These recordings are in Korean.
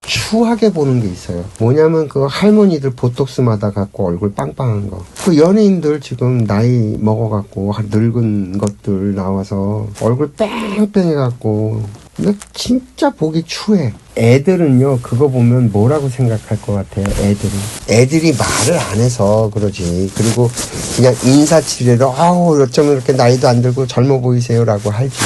추하게 보는 게 있어요. 뭐냐면 그 할머니들 보톡스 맞아 갖고 얼굴 빵빵한 거. 그 연예인들 지금 나이 먹어갖고 늙은 것들 나와서 얼굴 뺑뺑해 갖고 근데 진짜 보기 추해. 애들은요 그거 보면 뭐라고 생각할 것 같아요. 애들이 말을 안 해서 그러지. 그리고 그냥 인사치레로 아우 어쩌면 이렇게 나이도 안 들고 젊어 보이세요 라고 할지.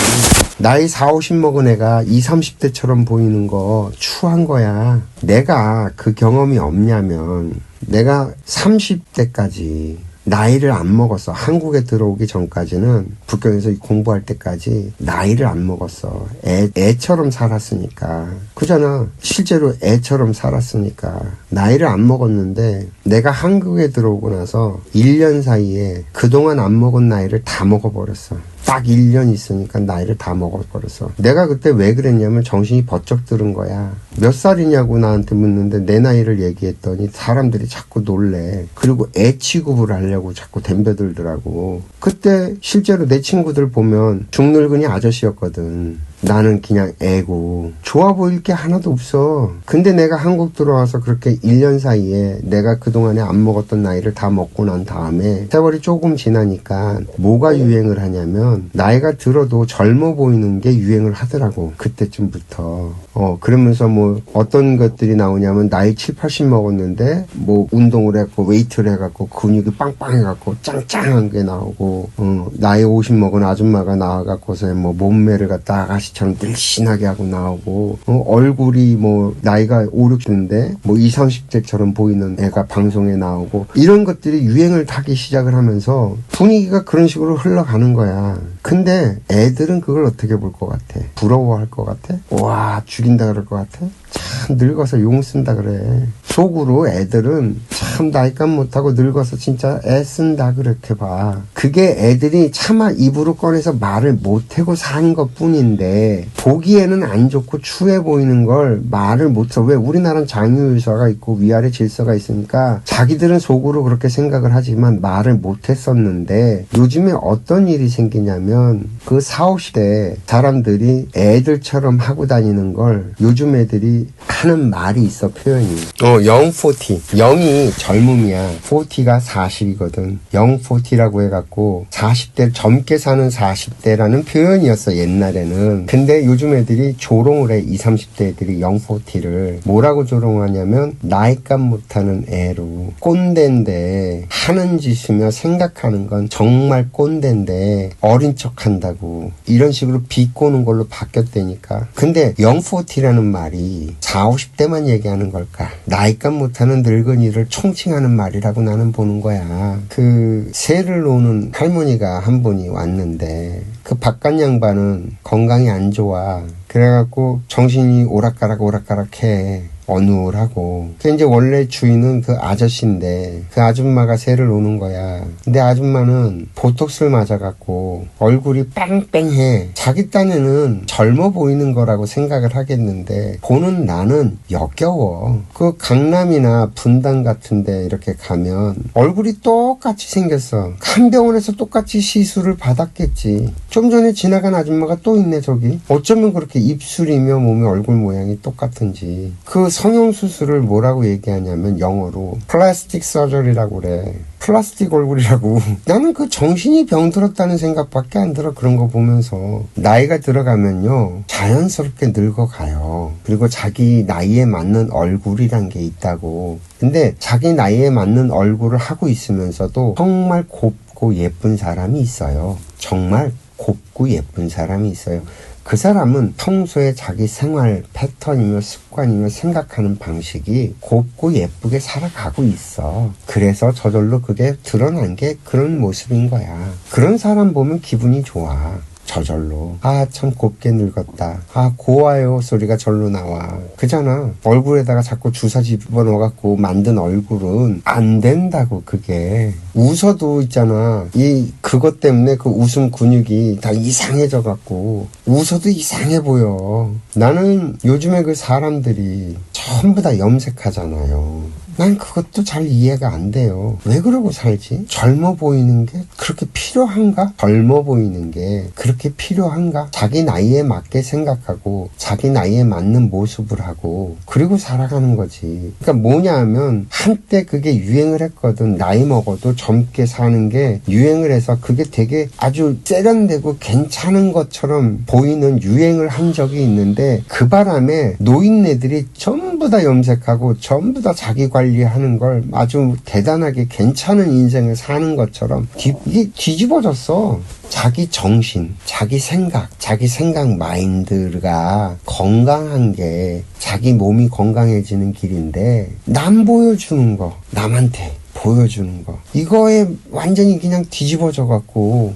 나이 40, 50 먹은 애가 20, 30대처럼 보이는 거 추한 거야. 내가 그 경험이 없냐면 내가 30대까지 나이를 안 먹었어. 한국에 들어오기 전까지는 북경에서 공부할 때까지 나이를 안 먹었어. 애처럼 살았으니까. 그잖아. 실제로 애처럼 살았으니까. 나이를 안 먹었는데 내가 한국에 들어오고 나서 1년 사이에 그동안 안 먹은 나이를 다 먹어버렸어. 딱 1년 있으니까 나이를 다 먹어버렸어. 내가 그때 왜 그랬냐면 정신이 번쩍 들은 거야. 몇 살이냐고 나한테 묻는데 내 나이를 얘기했더니 사람들이 자꾸 놀래. 그리고 애 취급을 하려고 자꾸 덤벼들더라고. 그때 실제로 내 친구들 보면 중늙은이 아저씨였거든. 나는 그냥 애고 좋아 보일 게 하나도 없어. 근데 내가 한국 들어와서 그렇게 1년 사이에 내가 그동안에 안 먹었던 나이를 다 먹고 난 다음에 세월이 조금 지나니까 뭐가 유행을 하냐면 나이가 들어도 젊어 보이는 게 유행을 하더라고. 그때쯤부터. 그러면서 뭐 어떤 것들이 나오냐면 나이 7, 80 먹었는데 뭐 운동을 해갖고 웨이트를 해갖고 근육이 빵빵해갖고 짱짱한 게 나오고 나이 50 먹은 아줌마가 나와갖고서 뭐 몸매를 갖다 아가씨처럼 늘씬하게 하고 나오고 얼굴이 뭐 나이가 5, 60인데 뭐 20, 30대처럼 보이는 애가 방송에 나오고 이런 것들이 유행을 타기 시작을 하면서 분위기가 그런 식으로 흘러가는 거야. 근데 애들은 그걸 어떻게 볼 것 같아? 부러워할 것 같아? 와 죽인다 그럴 것 같아? 참 늙어서 용 쓴다 그래. 속으로 애들은 참 나이값 못하고 늙어서 진짜 애 쓴다 그렇게 봐. 그게 애들이 차마 입으로 꺼내서 말을 못하고 산 것 뿐인데 보기에는 안 좋고 추해 보이는 걸 말을 못해. 왜? 우리나라는 장유유서가 있고 위아래 질서가 있으니까 자기들은 속으로 그렇게 생각을 하지만 말을 못했었는데 요즘에 어떤 일이 생기냐면 그 40, 50대 사람들이 애들처럼 하고 다니는 걸 요즘 애들이 하는 말이 있어. 표현이 영 40. 영이 젊음이야. 40가 40이거든. 영 40라고 해갖고 40대 젊게 사는 40대라는 표현이었어 옛날에는. 근데 요즘 애들이 조롱을 해. 20, 30대 애들이 영 40를 뭐라고 조롱하냐면 나이값 못하는 애로. 꼰대인데 하는 짓이며 생각하는 건 정말 꼰대인데 어린 척한다고 이런 식으로 비꼬는 걸로 바뀌었다니까. 근데 영 40라는 말이 40, 50대만 얘기하는 걸까? 나이값 못하는 늙은이를 총칭하는 말이라고 나는 보는 거야. 그 새를 놓는 할머니가 한 분이 왔는데 그 바깥 양반은 건강이 안 좋아. 그래갖고 정신이 오락가락해. 어눌하고. 그 이제 원래 주인은 그 아저씨인데 그 아줌마가 새를 놓는 거야. 근데 아줌마는 보톡스를 맞아갖고 얼굴이 뺑뺑해. 자기 딴에는 젊어 보이는 거라고 생각을 하겠는데 보는 나는 역겨워. 그 강남이나 분당 같은데 이렇게 가면 얼굴이 똑같이 생겼어. 한 병원에서 똑같이 시술을 받았겠지. 좀 전에 지나간 아줌마가 또 있네 저기. 어쩌면 그렇게 입술이며 몸의 얼굴 모양이 똑같은지. 그 성형수술을 뭐라고 얘기하냐면 영어로 플라스틱 서저리라고 그래. 플라스틱 얼굴이라고. 나는 그 정신이 병들었다는 생각밖에 안 들어. 그런 거 보면서. 나이가 들어가면요 자연스럽게 늙어가요. 그리고 자기 나이에 맞는 얼굴이란 게 있다고. 근데 자기 나이에 맞는 얼굴을 하고 있으면서도 정말 곱고 예쁜 사람이 있어요. 정말 곱고 예쁜 사람이 있어요. 그 사람은 평소에 자기 생활 패턴이며 습관이며 생각하는 방식이 곱고 예쁘게 살아가고 있어. 그래서 저절로 그게 드러난 게 그런 모습인 거야. 그런 사람 보면 기분이 좋아. 저절로. 아, 참 곱게 늙었다. 아, 고와요 소리가 절로 나와. 그잖아. 얼굴에다가 자꾸 주사 집어넣어갖고 만든 얼굴은 안 된다고. 그게 웃어도 있잖아. 그것 때문에 그 웃음 근육이 다 이상해져갖고 웃어도 이상해 보여. 나는 요즘에 그 사람들이 전부 다 염색하잖아요. 난 그것도 잘 이해가 안 돼요. 왜 그러고 살지? 젊어 보이는 게 그렇게 필요한가? 젊어 보이는 게 그렇게 필요한가? 자기 나이에 맞게 생각하고 자기 나이에 맞는 모습을 하고 그리고 살아가는 거지. 그러니까 뭐냐 하면 한때 그게 유행을 했거든. 나이 먹어도 젊게 사는 게 유행을 해서 그게 되게 아주 세련되고 괜찮은 것처럼 보이는 유행을 한 적이 있는데 그 바람에 노인네들이 전부 다 염색하고 전부 다 자기 관리하는 걸 아주 대단하게 괜찮은 인생을 사는 것처럼 이게 뒤집어졌어. 자기 정신, 자기 생각 마인드가 건강한 게 자기 몸이 건강해지는 길인데 남 보여주는 거, 남한테 보여주는 거 이거에 완전히 그냥 뒤집어져 갖고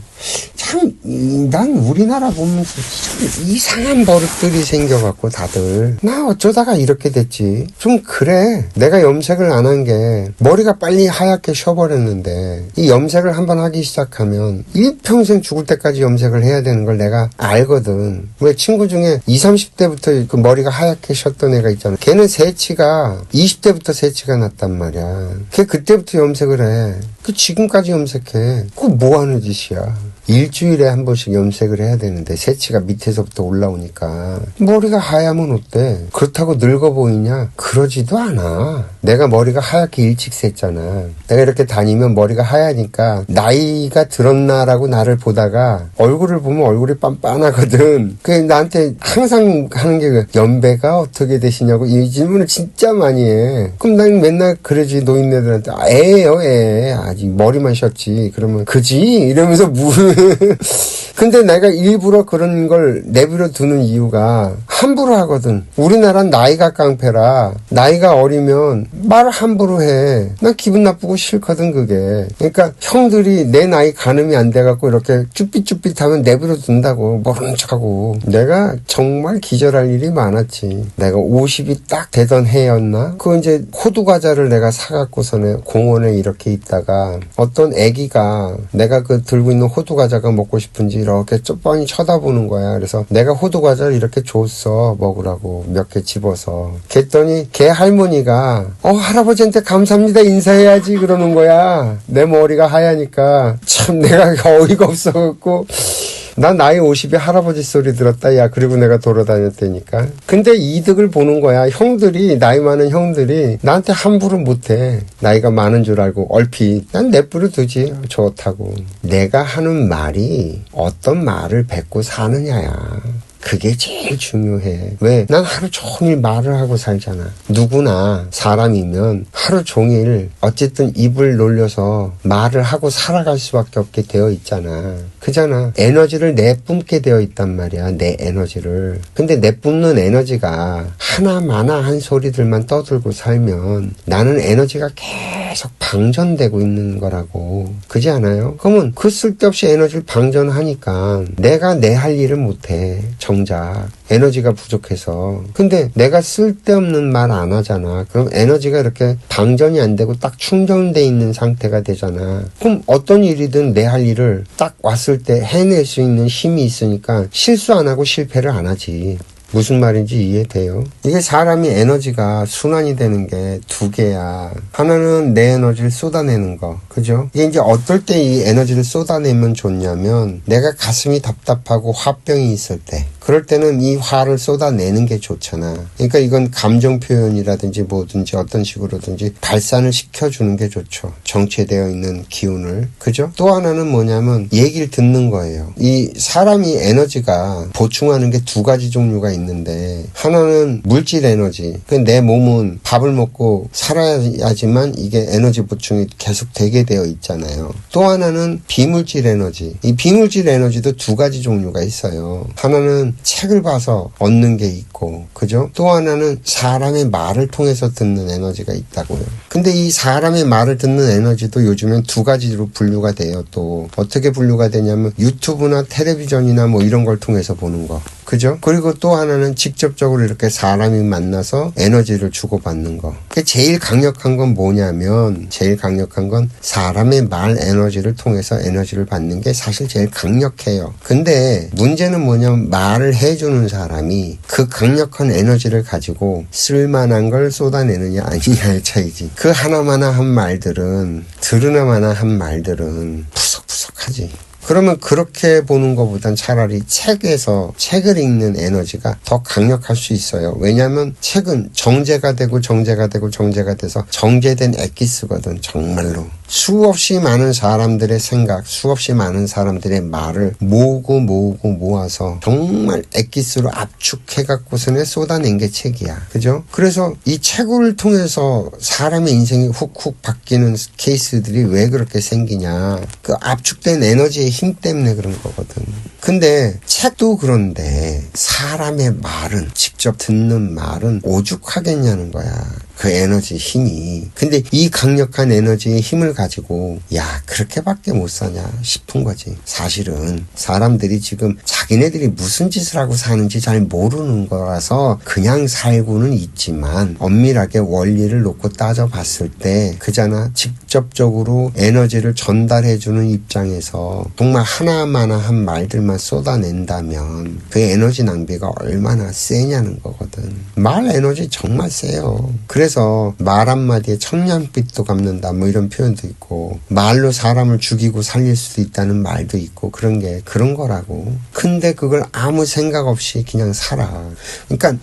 참 난 우리나라 보면서 참 이상한 버릇들이 생겨갖고 다들 나 어쩌다가 이렇게 됐지. 좀 그래. 내가 염색을 안 한 게 머리가 빨리 하얗게 쉬어버렸는데 이 염색을 한번 하기 시작하면 일평생 죽을 때까지 염색을 해야 되는 걸 내가 알거든. 왜 친구 중에 20, 30대부터 그 머리가 하얗게 쉬었던 애가 있잖아. 걔는 새치가 20대부터 새치가 났단 말이야. 걔 그때부터 염색을 해. 그 지금까지 염색해. 그거 뭐 하는 짓이야. 일주일에 한 번씩 염색을 해야 되는데 새치가 밑에서부터 올라오니까 머리가 하얗면 어때? 그렇다고 늙어 보이냐? 그러지도 않아. 내가 머리가 하얗게 일찍 샜잖아. 내가 이렇게 다니면 머리가 하얘니까 나이가 들었나라고 나를 보다가 얼굴을 보면 얼굴이 빤빤하거든. 그 나한테 항상 하는 게 연배가 어떻게 되시냐고 이 질문을 진짜 많이 해. 그럼 난 맨날 그러지 노인네들한테 애예요 애. 아직 머리만 쉬었지. 그러면 그지? 이러면서 근데 내가 일부러 그런 걸 내버려 두는 이유가 함부로 하거든. 우리나라는 나이가 깡패라 나이가 어리면 말 함부로 해. 난 기분 나쁘고 싫거든 그게. 그러니까 형들이 내 나이 가늠이 안 돼갖고 이렇게 쭈삣쭈삣하면 내버려 둔다고 모르는 척하고. 내가 정말 기절할 일이 많았지. 내가 50이 딱 되던 해였나? 그 이제 호두과자를 내가 사갖고서는 공원에 이렇게 있다가 어떤 애기가 내가 그 들고 있는 호두과자가 먹고 싶은지 이렇게 뻔히 쳐다보는 거야. 그래서 내가 호두과자를 이렇게 줬어 먹으라고 몇 개 집어서. 그랬더니 걔 할머니가 할아버지한테 감사합니다 인사해야지 그러는 거야. 내 머리가 하얘니까 참 내가 어이가 없어갖고 난 나이 50에 할아버지 소리 들었다 야. 그리고 내가 돌아다녔다니까. 근데 이득을 보는 거야. 형들이 나이 많은 형들이 나한테 함부로 못해. 나이가 많은 줄 알고 얼핏 난 내버려 두지. 좋다고. 내가 하는 말이 어떤 말을 뱉고 사느냐야. 그게 제일 중요해. 왜? 난 하루 종일 말을 하고 살잖아. 누구나 사람이면 하루 종일 어쨌든 입을 놀려서 말을 하고 살아갈 수밖에 없게 되어 있잖아. 그잖아. 에너지를 내뿜게 되어 있단 말이야. 내 에너지를. 근데 내뿜는 에너지가 하나마나한 소리들만 떠들고 살면 나는 에너지가 계속 방전되고 있는 거라고. 그지 않아요? 그러면 그 쓸데없이 에너지를 방전하니까 내가 내 할 일을 못해. 정작 에너지가 부족해서. 근데 내가 쓸데없는 말 안 하잖아. 그럼 에너지가 이렇게 방전이 안 되고 딱 충전돼 있는 상태가 되잖아. 그럼 어떤 일이든 내 할 일을 딱 왔을 때 해낼 수 있는 힘이 있으니까 실수 안 하고 실패를 안 하지. 무슨 말인지 이해돼요? 이게 사람이 에너지가 순환이 되는 게 두 개야. 하나는 내 에너지를 쏟아내는 거. 그죠? 이게 이제 어떨 때 이 에너지를 쏟아내면 좋냐면 내가 가슴이 답답하고 화병이 있을 때. 그럴 때는 이 화를 쏟아내는 게 좋잖아. 그러니까 이건 감정 표현이라든지 뭐든지 어떤 식으로든지 발산을 시켜주는 게 좋죠. 정체되어 있는 기운을. 그죠? 또 하나는 뭐냐면 얘기를 듣는 거예요. 이 사람이 에너지가 보충하는 게 두 가지 종류가 있는데 하나는 물질 에너지. 내 몸은 밥을 먹고 살아야지만 이게 에너지 보충이 계속 되게 되어 있잖아요. 또 하나는 비물질 에너지. 이 비물질 에너지도 두 가지 종류가 있어요. 하나는 책을 봐서 얻는 게 있고, 그죠? 또 하나는 사람의 말을 통해서 듣는 에너지가 있다고요. 근데 이 사람의 말을 듣는 에너지도 요즘엔 두 가지로 분류가 돼요. 또 어떻게 분류가 되냐면 유튜브나 텔레비전이나 뭐 이런 걸 통해서 보는 거. 그죠? 그리고 또 하나는 직접적으로 이렇게 사람이 만나서 에너지를 주고받는 거. 제일 강력한 건 뭐냐면, 제일 강력한 건 사람의 말 에너지를 통해서 에너지를 받는 게 사실 제일 강력해요. 근데 문제는 뭐냐면 말을 해주는 사람이 그 강력한 에너지를 가지고 쓸만한 걸 쏟아내느냐 아니냐의 차이지. 그 하나마나 한 말들은, 들으나마나 한 말들은 푸석푸석하지. 그러면 그렇게 보는 것보단 차라리 책을 읽는 에너지가 더 강력할 수 있어요. 왜냐하면 책은 정제가 되고 정제가 되고 정제가 돼서 정제된 엑기스거든. 정말로. 수없이 많은 사람들의 생각, 수없이 많은 사람들의 말을 모아서 정말 엑기스로 압축해갖고서는 쏟아낸 게 책이야. 그죠? 그래서 이 책을 통해서 사람의 인생이 훅훅 바뀌는 케이스들이 왜 그렇게 생기냐. 그 압축된 에너지의 힘 때문에 그런 거거든. 근데 책도 그런데 사람의 말은, 직접 듣는 말은 오죽하겠냐는 거야. 그 에너지 힘이. 근데 이 강력한 에너지의 힘을 가지고 야 그렇게밖에 못 사냐 싶은 거지. 사실은 사람들이 지금 자기네들이 무슨 짓을 하고 사는지 잘 모르는 거라서 그냥 살고는 있지만 엄밀하게 원리를 놓고 따져봤을 때 그잖아. 직접적으로 에너지를 전달해주는 입장에서 정말 하나마나 한 말들만 쏟아낸다면 그 에너지 낭비가 얼마나 세냐는 거거든. 말 에너지 정말 세요. 그래서 말 한마디에 천년빛도 갚는다 뭐 이런 표현도 있고 말로 사람을 죽이고 살릴 수도 있다는 말도 있고 그런 게 그런 거라고. 근데 그걸 아무 생각 없이 그냥 살아. 그러니까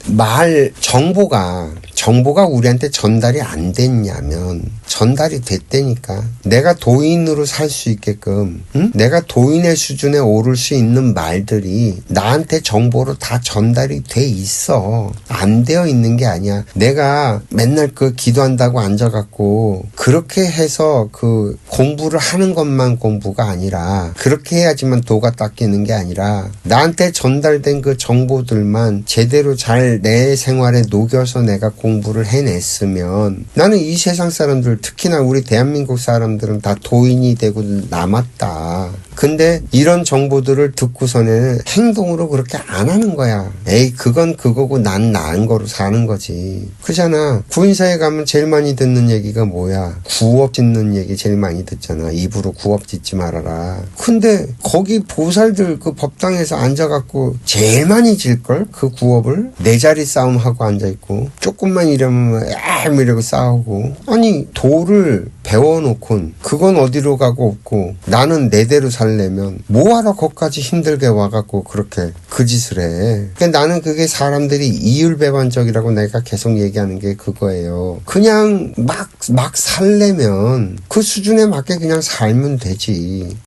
정보가 우리한테 전달이 안 됐냐면 전달이 됐다니까. 내가 도인으로 살 수 있게끔 내가 도인의 수준에 오를 수 있는 말들이 나한테 정보로 다 전달이 돼 있어. 안 되어 있는 게 아니야. 내가 맨날 그 기도한다고 앉아갖고 그렇게 해서 그 공부를 하는 것만 공부가 아니라 그렇게 해야지만 도가 닦이는 게 아니라 나한테 전달된 그 정보들만 제대로 잘 내 생활에 녹여서 내가 공부를 해냈으면 나는 이 세상 사람들 특히나 우리 대한민국 사람들은 다 도인이 되고 남았다. 근데 이런 정보들을 듣고서는 행동으로 그렇게 안 하는 거야. 에이 그건 그거고 난 나은 거로 사는 거지. 그잖아. 구인사에 가면 제일 많이 듣는 얘기가 뭐야? 구업 짓는 얘기 제일 많이 듣잖아. 입으로 구업 짓지 말아라. 근데 거기 보살들 그 법당에서 앉아갖고 제일 많이 질걸? 그 구업을? 내 자리 싸움하고 앉아있고 조금만 이러면 이러고 싸우고. 아니 도를 배워놓곤 그건 어디로 가고 없고 나는 내대로 살려면 뭐하러 거기까지 힘들게 와갖고 그렇게 그 짓을 해. 그러니까 나는 그게 사람들이 이율배반적이라고 내가 계속 얘기하는 게 그거예요. 그냥 막 살려면 그 수준에 맞게 그냥 살면 되지.